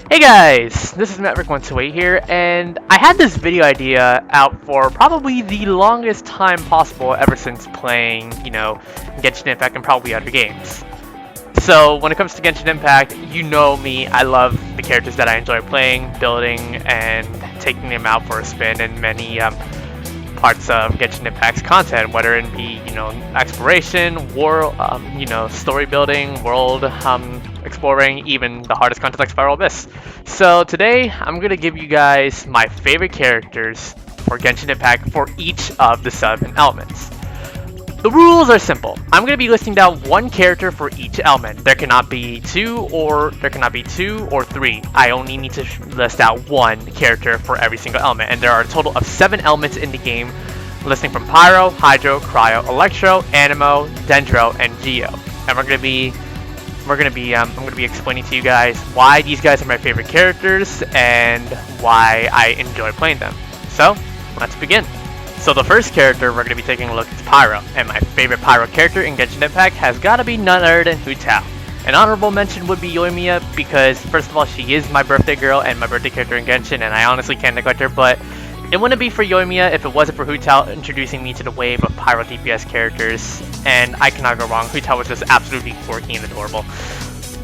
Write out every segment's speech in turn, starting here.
Hey guys, this is Maverick128 here, and I had this video idea out for probably the longest time possible ever since playing, Genshin Impact and probably other games. So when it comes to Genshin Impact, you know me, I love the characters that I enjoy playing, building, and taking them out for a spin in many parts of Genshin Impact's content, whether it be, exploration, world, story building, world exploring, even the hardest content like Spiral Abyss. So today, I'm gonna give you guys my favorite characters for Genshin Impact for each of the 7 elements. The rules are simple. I'm going to be listing down one character for each element. There cannot be two or three. I only need to list out one character for every single element, and there are a total of 7 elements in the game, listing from Pyro, Hydro, Cryo, Electro, Anemo, Dendro, and Geo. And I'm going to be explaining to you guys why these guys are my favorite characters and why I enjoy playing them. So, let's begin. So the first character we're going to be taking a look at is Pyro, and my favorite Pyro character in Genshin Impact has got to be none other than Hu Tao. An honorable mention would be Yoimiya because, first of all, she is my birthday girl and my birthday character in Genshin, and I honestly can't neglect her, but it wouldn't be for Yoimiya if it wasn't for Hu Tao introducing me to the wave of Pyro DPS characters, and I cannot go wrong. Hu Tao was just absolutely quirky and adorable.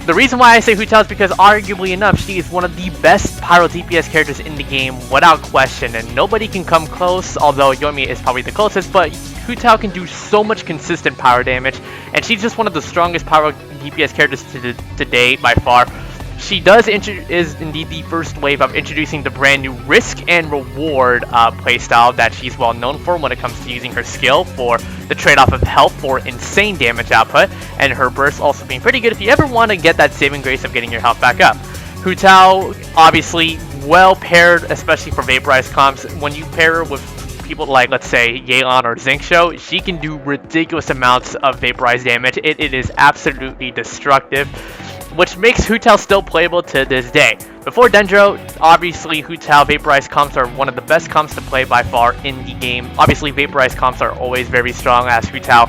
The reason why I say Hu Tao is because, arguably enough, she is one of the best Pyro DPS characters in the game without question, and nobody can come close, although Yoimiya is probably the closest, but Hu Tao can do so much consistent Pyro damage, and she's just one of the strongest Pyro DPS characters to date by far. She is indeed the first wave of introducing the brand new risk and reward playstyle that she's well known for when it comes to using her skill for the trade-off of health for insane damage output, and her burst also being pretty good if you ever want to get that saving grace of getting your health back up. Hu Tao, obviously well paired, especially for vaporized comps. When you pair her with people like, let's say, Yelan or Xingqiu, she can do ridiculous amounts of vaporized damage. It is absolutely destructive, which makes Hu Tao still playable to this day. Before Dendro, obviously Hu Tao vaporized comps are one of the best comps to play by far in the game. Obviously vaporized comps are always very strong as Hu Tao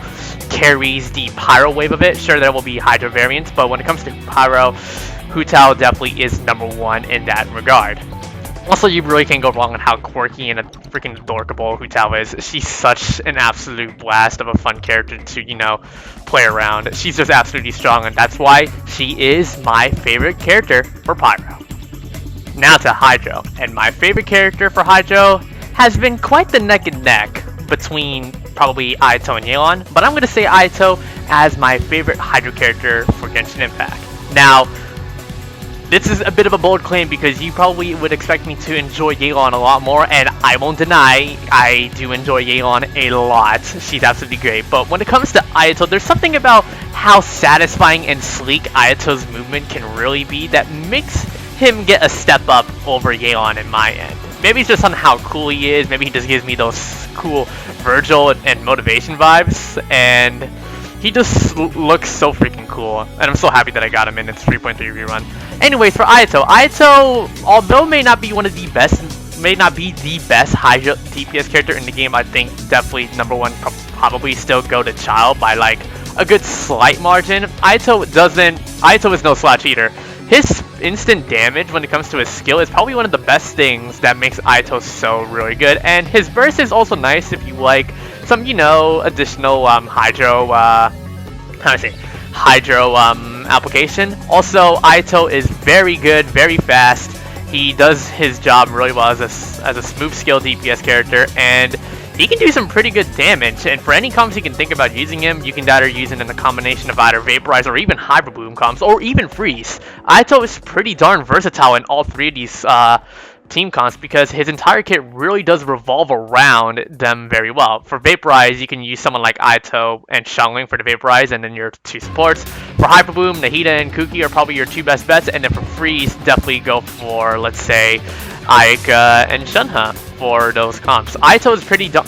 carries the Pyro wave of it. Sure, there will be Hydro variants, but when it comes to Pyro, Hu Tao definitely is #1 in that regard. Also, you really can't go wrong on how quirky and freaking adorable Hu Tao is. She's such an absolute blast of a fun character to, play around. She's just absolutely strong, and that's why she is my favorite character for Pyro. Now to Hydro, and my favorite character for Hydro has been quite the neck and neck between probably Aito and Yelan, but I'm going to say Aito as my favorite Hydro character for Genshin Impact. Now, this is a bit of a bold claim because you probably would expect me to enjoy Yelan a lot more, and I won't deny I do enjoy Yelan a lot. She's absolutely great. But when it comes to Ayato, there's something about how satisfying and sleek Ayato's movement can really be that makes him get a step up over Yelan in my end. Maybe it's just on how cool he is. Maybe he just gives me those cool Virgil and motivation vibes, and he just looks so freaking cool, and I'm so happy that I got him in its 3.3 rerun. Anyways, for Ayato, although may not be the best Hydro DPS character in the game, I think definitely #1 probably still go to Child by like a good slight margin. Ayato is no slouch either. His instant damage when it comes to his skill is probably one of the best things that makes Ayato so really good, and his burst is also nice if you like some, additional Hydro application. Also, Aito is very good, very fast. He does his job really well as a smooth skill DPS character, and he can do some pretty good damage. And for any comps you can think about using him, you can either use him in a combination of either Vaporize or even Hyper Bloom comps, or even Freeze. Aito is pretty darn versatile in all 3 of these team comps because his entire kit really does revolve around them very well. For Vaporize, you can use someone like Aito and Xiangling for the Vaporize, and then your 2 supports. For Hyper Bloom, Nahida and Kuki are probably your 2 best bets, and then for Freeze, definitely go for, let's say, Ayaka and Shunha for those comps. Aito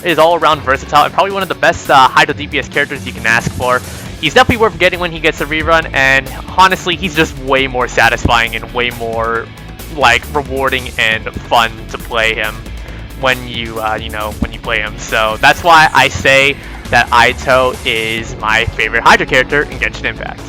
is all around versatile and probably one of the best Hydro DPS characters you can ask for. He's definitely worth getting when he gets a rerun, and honestly, he's just way more satisfying and way more rewarding and fun to play him when you play him. So that's why I say that Aito is my favorite Hydra character in Genshin Impact.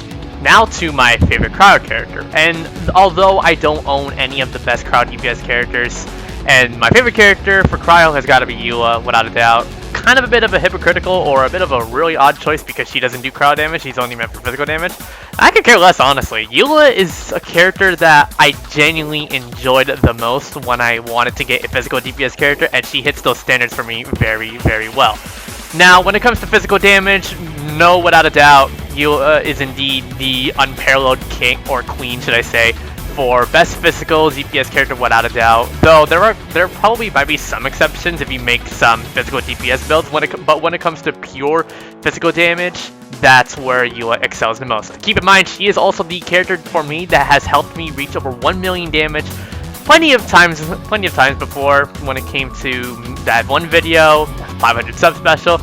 Now to my favorite crowd character, and although I don't own any of the best crowd DPS characters, and my favorite character for cryo has got to be Eula, without a doubt. Kind of a bit of a hypocritical or a bit of a really odd choice because she doesn't do crowd damage, she's only meant for physical damage. I could care less, honestly. Eula is a character that I genuinely enjoyed the most when I wanted to get a physical DPS character, and she hits those standards for me very, very well. Now, when it comes to physical damage, no, without a doubt, Eula is indeed the unparalleled king, or queen, should I say, for best physical DPS character, without a doubt. Though there probably might be some exceptions if you make some physical DPS builds. But when it comes to pure physical damage, that's where Eula excels the most. Keep in mind, she is also the character for me that has helped me reach over 1 million damage plenty of times before, when it came to that one video, 500 sub special,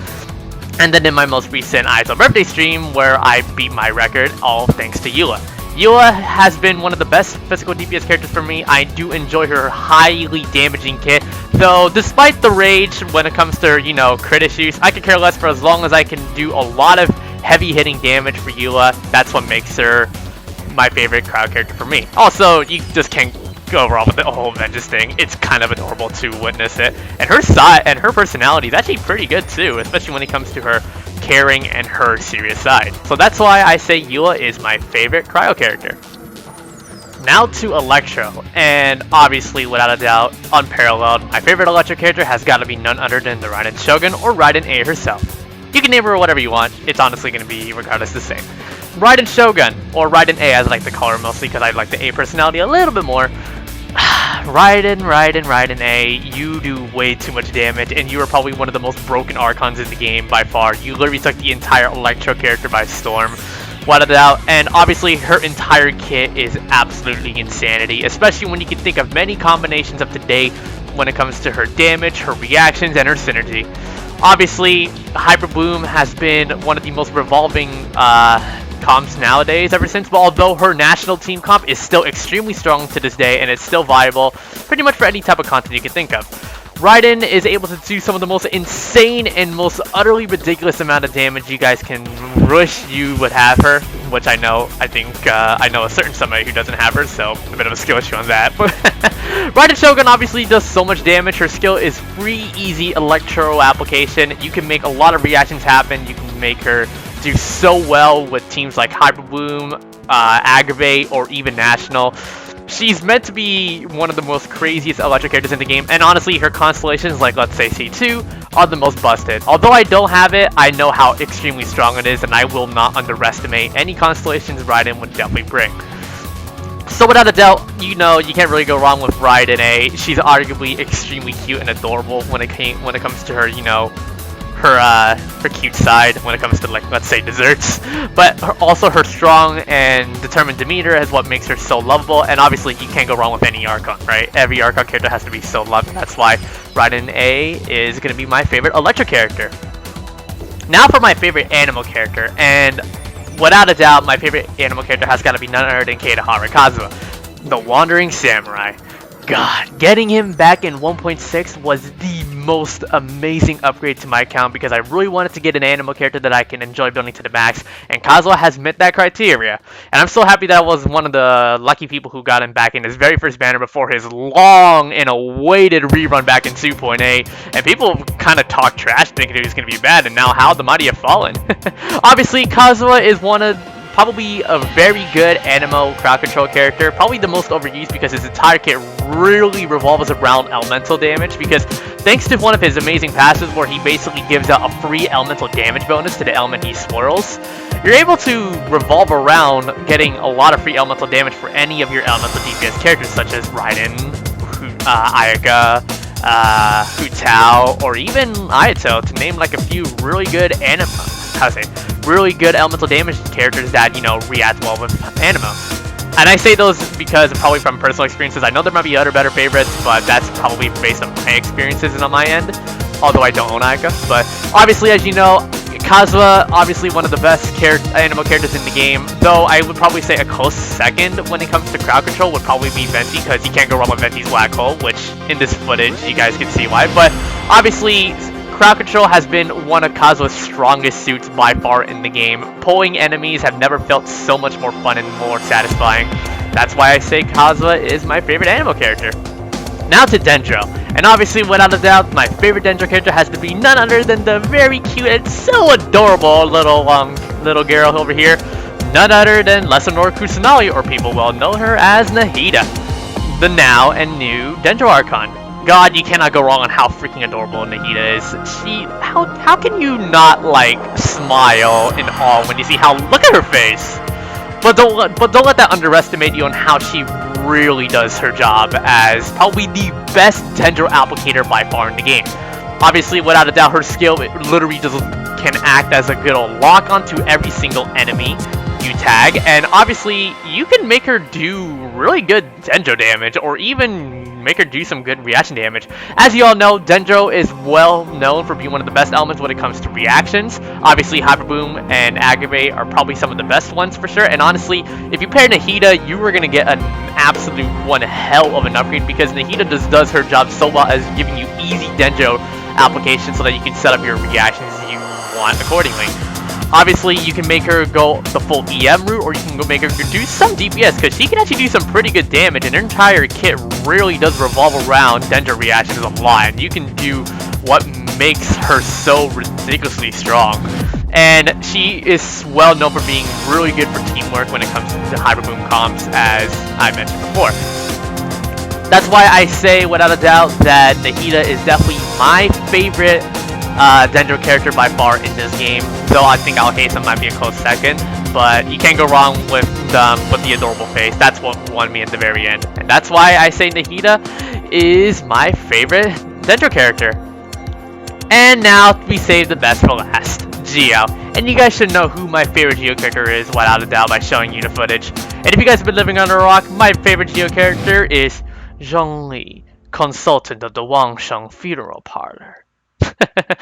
and then in my most recent ISO birthday stream where I beat my record, all thanks to Eula. Eula has been one of the best physical DPS characters for me. I do enjoy her highly damaging kit, though despite the rage when it comes to, you know, crit issues, I could care less for as long as I can do a lot of heavy hitting damage for Eula. That's what makes her my favorite crowd character for me. Also, you just can't go wrong with the whole Vengeance thing. It's kind of adorable to witness it, and her side and her personality is actually pretty good too, especially when it comes to her caring and her serious side. So that's why I say Eula is my favorite cryo character. Now to Electro, and obviously without a doubt, unparalleled, my favorite Electro character has got to be none other than the Raiden Shogun or Raiden A herself. You can name her whatever you want, it's honestly going to be regardless the same. Raiden Shogun, or Raiden A as I like to call her, mostly because I like the A personality a little bit more. Raiden A, you do way too much damage, and you are probably one of the most broken Archons in the game by far. You literally took the entire Electro character by storm, without a doubt, and obviously her entire kit is absolutely insanity, especially when you can think of many combinations of today when it comes to her damage, her reactions, and her synergy. Obviously, Hyper Boom has been one of the most revolving comps nowadays ever since, but although her national team comp is still extremely strong to this day and it's still viable pretty much for any type of content you can think of. Raiden is able to do some of the most insane and most utterly ridiculous amount of damage you guys can wish you would have her, which I know a certain somebody who doesn't have her, so a bit of a skill issue on that. But Raiden Shogun obviously does so much damage. Her skill is free, easy Electro application. You can make a lot of reactions happen. You can make her do so well with teams like Hyper Boom, Aggravate, or even National. She's meant to be one of the most craziest Electro characters in the game, and honestly, her constellations, like let's say C2, are the most busted. Although I don't have it, I know how extremely strong it is, and I will not underestimate any constellations Raiden would definitely bring. So without a doubt, you know, you can't really go wrong with Raiden A. She's arguably extremely cute and adorable when it comes to her, you know, her cute side when it comes to, like, let's say desserts, but also her strong and determined demeanor is what makes her so lovable. And obviously you can't go wrong with any Archon, right? Every Archon character has to be so loved, and that's why Raiden A is going to be my favorite Electro character. Now for my favorite animal character, and without a doubt my favorite animal character has got to be none other than Keitahara Kazuha, the Wandering Samurai. God, getting him back in 1.6 was the most amazing upgrade to my account because I really wanted to get an animal character that I can enjoy building to the max, and Kazuha has met that criteria. And I'm so happy that I was one of the lucky people who got him back in his very first banner before his long and awaited rerun back in 2.8. And people kind of talked trash thinking it was going to be bad, and now how the mighty have fallen. Obviously, Kazuha is probably a very good Anemo crowd control character, probably the most overused because his entire kit really revolves around elemental damage, because thanks to one of his amazing passes where he basically gives out a free elemental damage bonus to the element he swirls, you're able to revolve around getting a lot of free elemental damage for any of your elemental DPS characters such as Raiden, Ayaka, Hu Tao, or even Ayato, to name like a few really good really good elemental damage characters that, you know, react well with Anemo. And I say those because probably from personal experiences. I know there might be other better favorites, but that's probably based on my experiences and on my end, although I don't own Ayaka. But obviously, as you know, Kazuha, obviously one of the best Anemo characters in the game, though I would probably say a close second when it comes to crowd control would probably be Venti, because you can't go wrong with Venti's Black Hole, which in this footage you guys can see why. But obviously crowd control has been one of Kazuha's strongest suits by far in the game. Pulling enemies have never felt so much more fun and more satisfying. That's why I say Kazuha is my favorite anime character. Now to Dendro, and obviously without a doubt, my favorite Dendro character has to be none other than the very cute and so adorable little girl over here, none other than Lesanor Kusanagi, or people well know her as Nahida, the now and new Dendro Archon. God, you cannot go wrong on how freaking adorable Nahida is. How can you not like smile in awe when you see how, look at her face. But don't let that underestimate you on how she really does her job as probably the best Dendro applicator by far in the game. Obviously, without a doubt, her skill literally just can act as a good old lock onto every single enemy you tag, and obviously you can make her do really good Dendro damage, or even make her do some good reaction damage. As you all know, Dendro is well known for being one of the best elements when it comes to reactions. Obviously, Hyper Boom and Aggravate are probably some of the best ones for sure, and honestly, if you pair Nahida, you are going to get an absolute one hell of an upgrade, because Nahida just does her job so well as giving you easy Dendro applications so that you can set up your reactions you want accordingly. Obviously, you can make her go the full EM route, or you can go make her do some DPS, because she can actually do some pretty good damage, and her entire kit really does revolve around Dendro reactions a lot, and you can do what makes her so ridiculously strong. And she is well known for being really good for teamwork when it comes to Hyper Boom comps, as I mentioned before. That's why I say, without a doubt, that Nahida is definitely my favorite Dendro character by far in this game, though I think Alhazen might be a close second, but you can't go wrong with the adorable face. That's what won me at the very end, and that's why I say Nahida is my favorite Dendro character. And now we save the best for last, Geo. And you guys should know who my favorite Geo character is without a doubt by showing you the footage. And if you guys have been living under a rock, my favorite Geo character is Zhongli, consultant of the Wangsheng funeral parlor.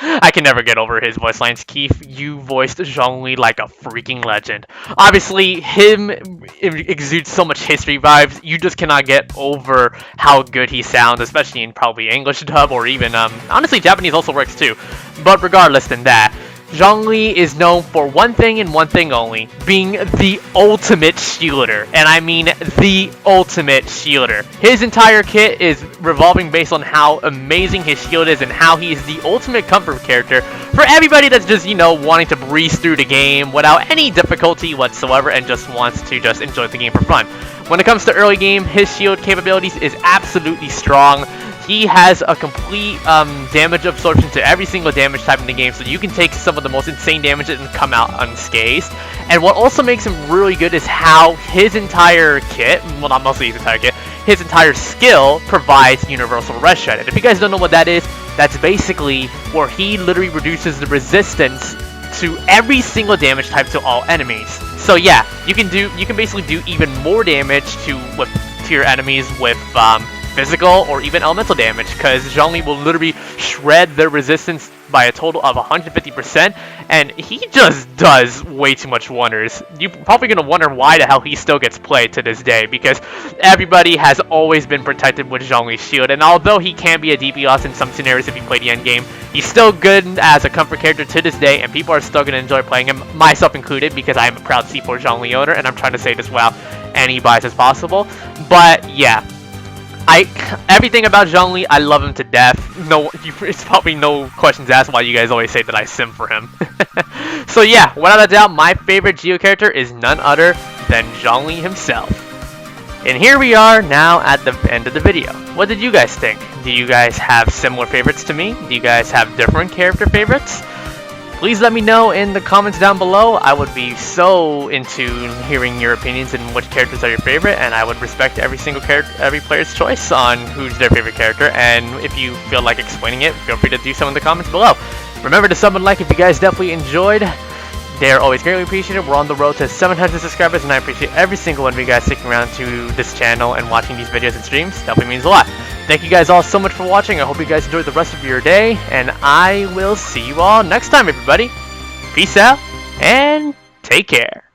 I can never get over his voice lines. Keith, you voiced Zhongli like a freaking legend. Obviously, him exudes so much history vibes. You just cannot get over how good he sounds, especially in probably English dub, or even, honestly, Japanese also works too. But regardless than that, Zhongli is known for one thing and one thing only, being the ultimate shielder. And I mean the ultimate shielder. His entire kit is revolving based on how amazing his shield is and how he is the ultimate comfort character for everybody that's just, you know, wanting to breeze through the game without any difficulty whatsoever and just wants to just enjoy the game for fun. When it comes to early game, his shield capabilities is absolutely strong. He has a complete damage absorption to every single damage type in the game, so you can take some of the most insane damage and come out unscathed. And what also makes him really good is how his entire kit, well, not mostly his entire kit, his entire skill provides universal rest shred. And if you guys don't know what that is, that's basically where he literally reduces the resistance to every single damage type to all enemies. So yeah, you can basically do even more damage to your enemies with physical or even elemental damage, because Zhongli will literally shred their resistance by a total of 150%, and he just does way too much wonders. You're probably going to wonder why the hell he still gets played to this day, because everybody has always been protected with Zhongli's shield, and although he can be a DPS in some scenarios if you play the end game, he's still good as a comfort character to this day, and people are still going to enjoy playing him, myself included, because I am a proud C4 Zhongli owner, and I'm trying to say this without any bias as possible. But yeah, everything about Zhongli, I love him to death. It's probably no questions asked why you guys always say that I sim for him. So yeah, without a doubt, my favorite Geo character is none other than Zhongli himself. And here we are now at the end of the video. What did you guys think? Do you guys have similar favorites to me? Do you guys have different character favorites? Please let me know in the comments down below. I would be so into hearing your opinions and which characters are your favorite, and I would respect every player's choice on who's their favorite character. And if you feel like explaining it, feel free to do so in the comments below. Remember to sub and like if you guys definitely enjoyed. They're always greatly appreciated. We're on the road to 700 subscribers, and I appreciate every single one of you guys sticking around to this channel and watching these videos and streams. Definitely means a lot. Thank you guys all so much for watching. I hope you guys enjoyed the rest of your day, and I will see you all next time, everybody. Peace out, and take care.